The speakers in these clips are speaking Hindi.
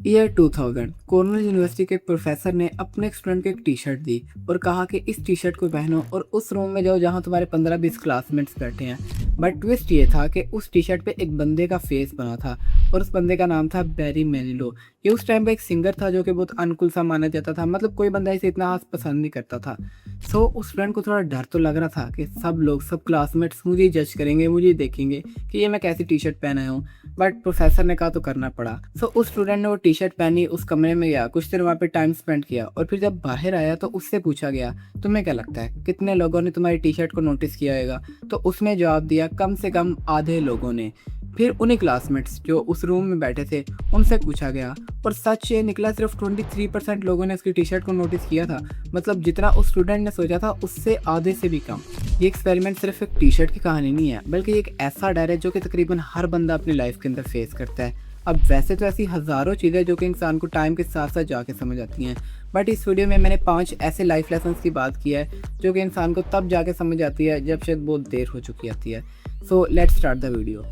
ईयर 2000 कॉर्नेल यूनिवर्सिटी के एक प्रोफेसर ने अपने एक स्टूडेंट को एक टी शर्ट दी और कहा कि इस टी शर्ट को पहनो और उस रूम में जाओ जहां तुम्हारे 15-20 क्लासमेट्स बैठे हैं। बट ट्विस्ट ये था कि उस टी शर्ट पे एक बंदे का फेस बना था और उस बंदे का नाम था बैरी मैनिलो। ये उस टाइम पे एक सिंगर था जो कि बहुत अनुकूल सा माना जाता था, मतलब कोई बंदा इसे इतना खास पसंद नहीं करता था। सो उस स्टूडेंट को थोड़ा डर तो लग रहा था कि सब लोग, सब क्लासमेट्स मुझे जज करेंगे, मुझे देखेंगे कि ये मैं कैसी टी शर्ट पहना हूँ। बट प्रोफेसर ने कहा तो करना पड़ा। सो उस स्टूडेंट ने वो टी शर्ट पहनी, उस कमरे में गया, कुछ देर वहाँ पे टाइम स्पेंड किया और फिर जब बाहर आया तो उससे पूछा गया, तुम्हें क्या लगता है कितने लोगों ने तुम्हारी टी शर्ट को नोटिस किया होगा? तो उसने जवाब दिया, कम से कम आधे लोगों ने। फिर उन्हीं क्लासमेट्स जो उस रूम में बैठे थे उनसे पूछा गया और सच ये निकला, सिर्फ 23% लोगों ने उसकी टी शर्ट को नोटिस किया था। मतलब जितना उस स्टूडेंट ने सोचा था उससे आधे से भी कम। ये एक्सपेरिमेंट सिर्फ एक टी शर्ट की कहानी नहीं है, बल्कि एक ऐसा डर है जो कि तकरीबन हर बंदा अपनी लाइफ के अंदर फेस करता है। अब वैसे तो ऐसी हज़ारों चीज़ें जो कि इंसान को टाइम के साथ साथ जाके समझ आती हैं, बट इस वीडियो में मैंने 5 ऐसे लाइफ लेसन्स की बात की है जो कि इंसान को तब जाके समझ आती है जब शायद बहुत देर हो चुकी आती है। So let's start the video.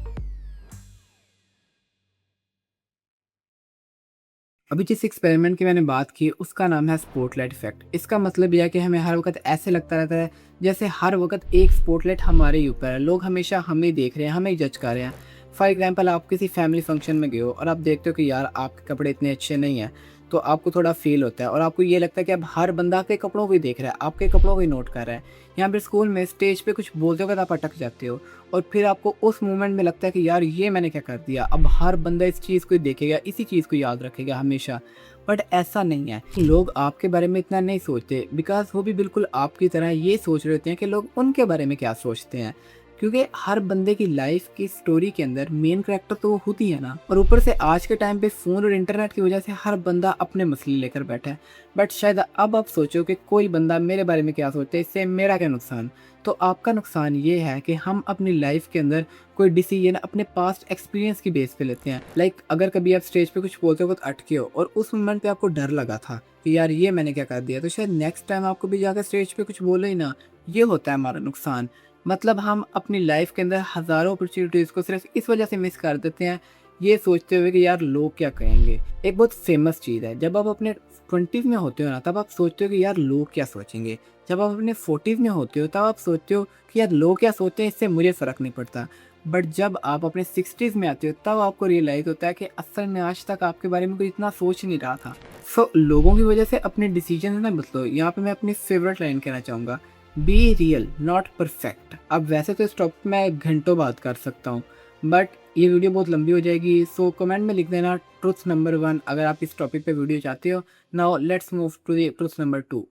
अभी जिस एक्सपेरिमेंट की मैंने बात की उसका नाम है स्पॉटलाइट इफेक्ट। इसका मतलब यह है कि हमें हर वक्त ऐसे लगता रहता है जैसे हर वक्त एक स्पॉटलाइट हमारे ही ऊपर है, लोग हमेशा हमें देख रहे हैं, हमें जज कर रहे हैं। फॉर एग्जांपल, आप किसी फैमिली फंक्शन में गए हो और आप देखते हो कि यार आपके कपड़े इतने अच्छे नहीं हैं, तो आपको थोड़ा फील होता है और आपको ये लगता है कि अब हर बंदा आपके कपड़ों को ही देख रहा है, आपके कपड़ों को ही नोट कर रहा है। यहाँ पर स्कूल में स्टेज पे कुछ बोलते वक्त आप अटक जाते हो और फिर आपको उस मोमेंट में लगता है कि यार ये मैंने क्या कर दिया, अब हर बंदा इस चीज़ को ही देखेगा, इसी चीज़ को याद रखेगा हमेशा। बट ऐसा नहीं है, लोग आपके बारे में इतना नहीं सोचते, बिकॉज वो भी बिल्कुल आपकी तरह ये सोच रहे होते हैं कि लोग उनके बारे में क्या सोचते हैं। क्योंकि हर बंदे की लाइफ की स्टोरी के अंदर मेन करेक्टर तो वो होती है ना, और ऊपर से आज के टाइम पे फ़ोन और इंटरनेट की वजह से हर बंदा अपने मसले लेकर बैठा है। बट शायद अब आप सोचो कि कोई बंदा मेरे बारे में क्या सोचता है, इससे मेरा क्या नुकसान। तो आपका नुकसान ये है कि हम अपनी लाइफ के अंदर कोई डिसीजन अपने पास्ट एक्सपीरियंस की बेस पे लेते हैं। लाइक अगर कभी आप स्टेज पे कुछ बोलते वक्त अटके हो और उस मोमेंट पे आपको डर लगा था कि यार ये मैंने क्या कर दिया, तो शायद नेक्स्ट टाइम आपको भी जाकर स्टेज पे कुछ बोलो ही ना। ये होता है हमारा नुकसान। मतलब हम अपनी लाइफ के अंदर हज़ारों अपॉर्चुनिटीज़ को सिर्फ इस वजह से मिस कर देते हैं, ये सोचते हुए कि यार लोग क्या कहेंगे। एक बहुत फेमस चीज़ है, जब आप अपने 20s में होते हो ना तब आप सोचते हो कि यार लोग क्या सोचेंगे। जब आप अपने 40s में होते हो तब आप सोचते हो कि यार लोग क्या सोचते हैं, इससे मुझे फ़र्क नहीं पड़ता। बट जब आप अपने 60s में आते हो तब आपको रियलाइज़ होता है कि असल में आज तक आपके बारे में कोई इतना सोच नहीं रहा था। सो लोगों की वजह से अपने डिसीजन ना बदलो। यहाँ पे मैं अपनी फेवरेट लाइन कहना चाहूँगा, बी रियल नॉट परफेक्ट। अब वैसे तो इस टॉपिक में मैं घंटों बात कर सकता हूँ, बट ये वीडियो बहुत लंबी हो जाएगी। सो कमेंट में लिख देना ट्रुथ नंबर 1 अगर आप इस टॉपिक पे वीडियो चाहते हो। Now let's move to the truth number 2।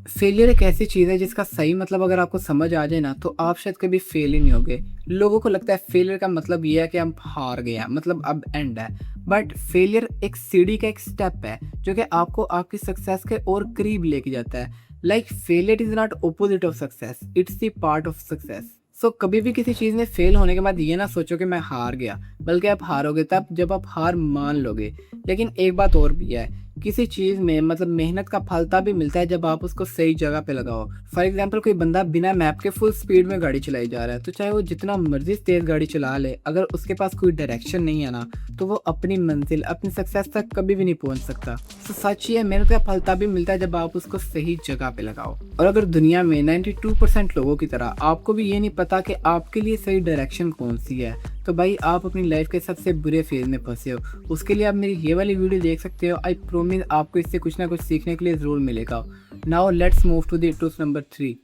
Failure एक ऐसी चीज़ है जिसका सही मतलब अगर आपको समझ आ जाए ना तो आप शायद कभी फेल ही नहीं होगे। लोगों को लगता है फेलियर का मतलब ये है कि हम हार गए हैं, मतलब अब एंड है। बट फेलियर एक सीढ़ी का एक स्टेप है जो कि आपको आपकी सक्सेस के और करीब लेके जाता है। Like failure is not opposite of success, it's the part of success. So कभी भी किसी चीज़ में फेल होने के बाद ये ना सोचो कि मैं हार गया, बल्कि आप हारोगे तब जब आप हार मान लोगे। लेकिन एक बात और भी है, किसी चीज़ में मतलब मेहनत का फल तभी मिलता है जब आप उसको सही जगह पे लगाओ। फॉर एग्जांपल, कोई बंदा बिना मैप के फुल स्पीड में गाड़ी चलाई जा रहा है, तो चाहे वो जितना मर्जी तेज गाड़ी चला ले, अगर उसके पास कोई डायरेक्शन नहीं है ना, तो वो अपनी मंजिल, अपनी सक्सेस तक कभी भी नहीं पहुंच सकता। तो सच ये है, मेहनत का फल तभी मिलता है जब आप उसको सही जगह पे लगाओ। और अगर दुनिया में 92% लोगों की तरह आपको भी ये नहीं पता कि आपके लिए सही डायरेक्शन कौन सी है, तो भाई आप अपनी लाइफ के सबसे बुरे फेज में फंसे हो। उसके लिए आप मेरी ये वाली वीडियो देख सकते हो। आई प्रोमिस आपको इससे कुछ ना कुछ सीखने के लिए ज़रूर मिलेगा। Now let's move to the truth number 3।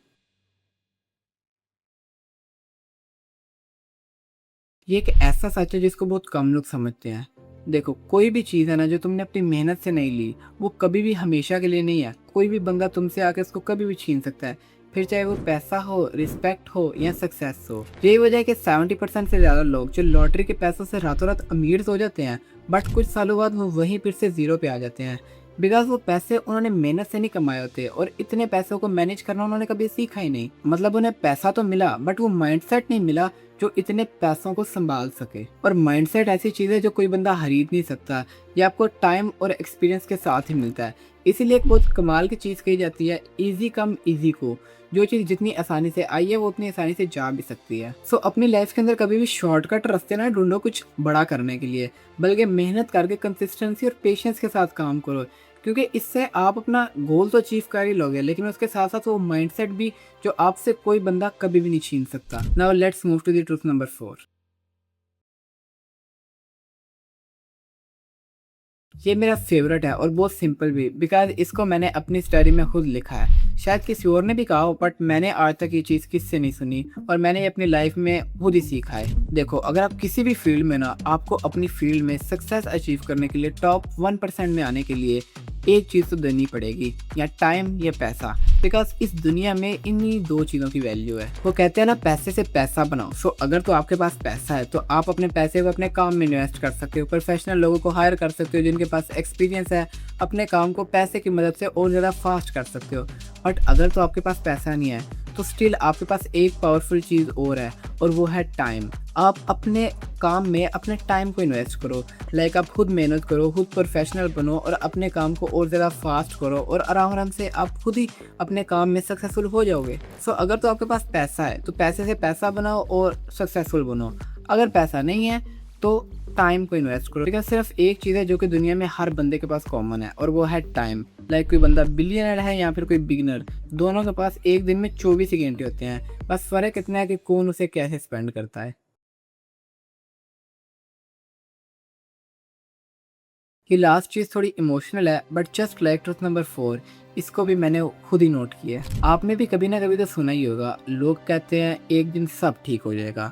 ये एक ऐसा सच है जिसको बहुत कम लोग समझते हैं। देखो, कोई भी चीज़ है ना जो तुमने अपनी मेहनत से नहीं ली, वो कभी भी हमेशा के लिए नहीं है। कोई भी बंदा तुमसे आके उसको कभी भी छीन सकता है, फिर चाहे वो पैसा हो, रिस्पेक्ट हो या सक्सेस हो। यही वजह है कि 70% से ज़्यादा लोग जो लॉटरी के पैसों से रातों रात अमीर हो जाते हैं, बट कुछ सालों बाद वो वहीं फिर से ज़ीरो पे आ जाते हैं। बिकॉज वो पैसे उन्होंने मेहनत से नहीं कमाए होते और इतने पैसों को मैनेज करना उन्होंने कभी सीखा ही नहीं। मतलब उन्हें पैसा तो मिला बट वो माइंडसेट नहीं मिला जो इतने पैसों को संभाल सके। और माइंडसेट ऐसी चीज़ है जो कोई बंदा खरीद नहीं सकता, ये आपको टाइम और एक्सपीरियंस के साथ ही मिलता है। इसीलिए एक बहुत कमाल की चीज़ कही जाती है, ईजी कम ईजी को। जो चीज़ जितनी आसानी से आई है वो उतनी आसानी से जा भी सकती है। सो अपनी लाइफ के अंदर कभी भी शॉर्टकट रास्ते ना ढूंढो कुछ बड़ा करने के लिए, बल्कि मेहनत करके कंसिस्टेंसी और पेशेंस के साथ काम करो, क्योंकि इससे आप अपना गोल तो अचीव कर ही लोगे, लेकिन उसके साथ साथ वो माइंडसेट भी जो आपसे कोई बंदा कभी भी नहीं छीन सकता। Now let's move to the truth number 4। ये मेरा फेवरेट है और बहुत सिंपल भी, बिकॉज इसको मैंने अपनी स्टोरी में खुद लिखा है। शायद किसी और ने भी कहा हो, बट मैंने आज तक ये चीज़ किससे नहीं सुनी और मैंने ये अपनी लाइफ में खुद ही सीखा है। देखो, अगर आप किसी भी फील्ड में ना, आपको अपनी फील्ड में सक्सेस अचीव करने के लिए टॉप 1% में आने के लिए एक चीज़ तो देनी पड़ेगी, या टाइम या पैसा। बिकॉज इस दुनिया में इन्हीं दो चीज़ों की वैल्यू है। वो कहते हैं ना, पैसे से पैसा बनाओ। सो अगर तो आपके पास पैसा है तो आप अपने पैसे को अपने काम में इन्वेस्ट कर सकते हो, प्रोफेशनल लोगों को हायर कर सकते हो जिनके पास एक्सपीरियंस है, अपने काम को पैसे की मदद से और ज़्यादा फास्ट कर सकते हो। बट अगर तो आपके पास पैसा नहीं है तो स्टिल आपके पास एक पावरफुल चीज़ और है, और वो है टाइम। आप अपने काम में अपने टाइम को इन्वेस्ट करो। लाइक आप खुद मेहनत करो, खुद प्रोफेशनल बनो और अपने काम को और ज़्यादा फास्ट करो, और आराम आराम से आप खुद ही अपने काम में सक्सेसफुल हो जाओगे। सो अगर तो आपके पास पैसा है तो पैसे से पैसा बनाओ और सक्सेसफुल बनो। अगर पैसा नहीं है तो टाइम को इन्वेस्ट करो। बिकॉज सिर्फ एक चीज़ है जो कि दुनिया में हर बंदे के पास कॉमन है, और वो है टाइम। लाइक कोई बंदा बिलियनर है या फिर कोई बिगिनर, दोनों के पास एक दिन में 24 ही घंटे होते हैं। बस फ़र्क इतना है कि कौन उसे कैसे स्पेंड करता है। ये लास्ट चीज़ थोड़ी इमोशनल है, but just like truth number 4, इसको भी मैंने खुद ही नोट किया है। आपने भी कभी ना कभी तो सुना ही होगा, लोग कहते हैं एक दिन सब ठीक हो जाएगा,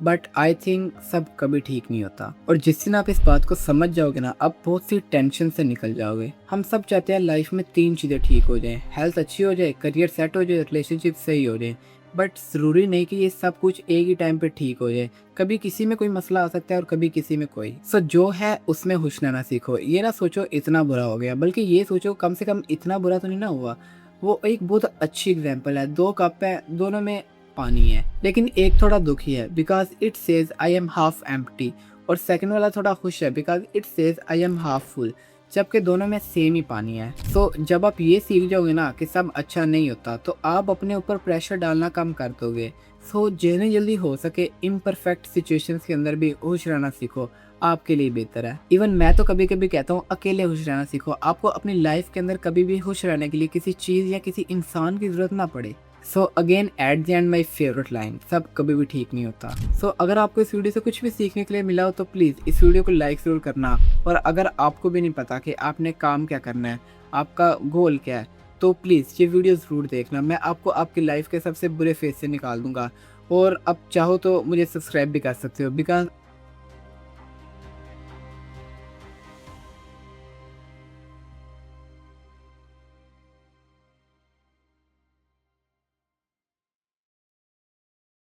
बट आई थिंक सब कभी ठीक नहीं होता। और जिस दिन आप इस बात को समझ जाओगे ना, आप बहुत सी टेंशन से निकल जाओगे। हम सब चाहते हैं लाइफ में 3 चीज़ें ठीक हो जाएं, हेल्थ अच्छी हो जाए, करियर सेट हो जाए, रिलेशनशिप सही हो जाए। बट ज़रूरी नहीं कि ये सब कुछ एक ही टाइम पे ठीक हो जाए। कभी किसी में कोई मसला आ सकता है और कभी किसी में कोई। सो जो है उसमें खुश रहना सीखो। ये ना सोचो इतना बुरा हो गया, बल्कि ये सोचो कम से कम इतना बुरा तो नहीं ना हुआ। वो एक बहुत अच्छी एग्जाम्पल है। 2 कप है, दोनों में पानी है, लेकिन एक थोड़ा दुखी है because it says I am half empty, और सेकंड वाला थोड़ा खुश है because it says I am half full, जबकि दोनों में सेम ही पानी है। सो जब आप ये सीख जाओगे ना कि सब अच्छा नहीं होता, तो आप अपने ऊपर प्रेशर डालना कम कर दोगे। सो जितनी जल्दी हो सके इम्परफेक्ट सिचुएशंस के अंदर भी खुश रहना सीखो, आपके लिए बेहतर है। इवन मैं तो कभी कभी कहता हूँ अकेले खुश रहना सीखो। आपको अपनी लाइफ के अंदर कभी भी खुश रहने के लिए किसी चीज़ या किसी इंसान की ज़रूरत ना पड़े। So again at the and my favourite line, सब कभी भी ठीक नहीं होता। सो अगर आपको इस वीडियो से कुछ भी सीखने के लिए मिला हो तो प्लीज़ इस वीडियो को लाइक ज़रूर करना। और अगर आपको भी नहीं पता कि आपने काम क्या करना है, आपका गोल क्या है, तो प्लीज़ ये वीडियो ज़रूर देखना। मैं आपको आपकी लाइफ के सबसे बुरे फेज से निकाल दूंगा। और अब चाहो तो मुझे सब्सक्राइब भी कर सकते हो, बिकॉज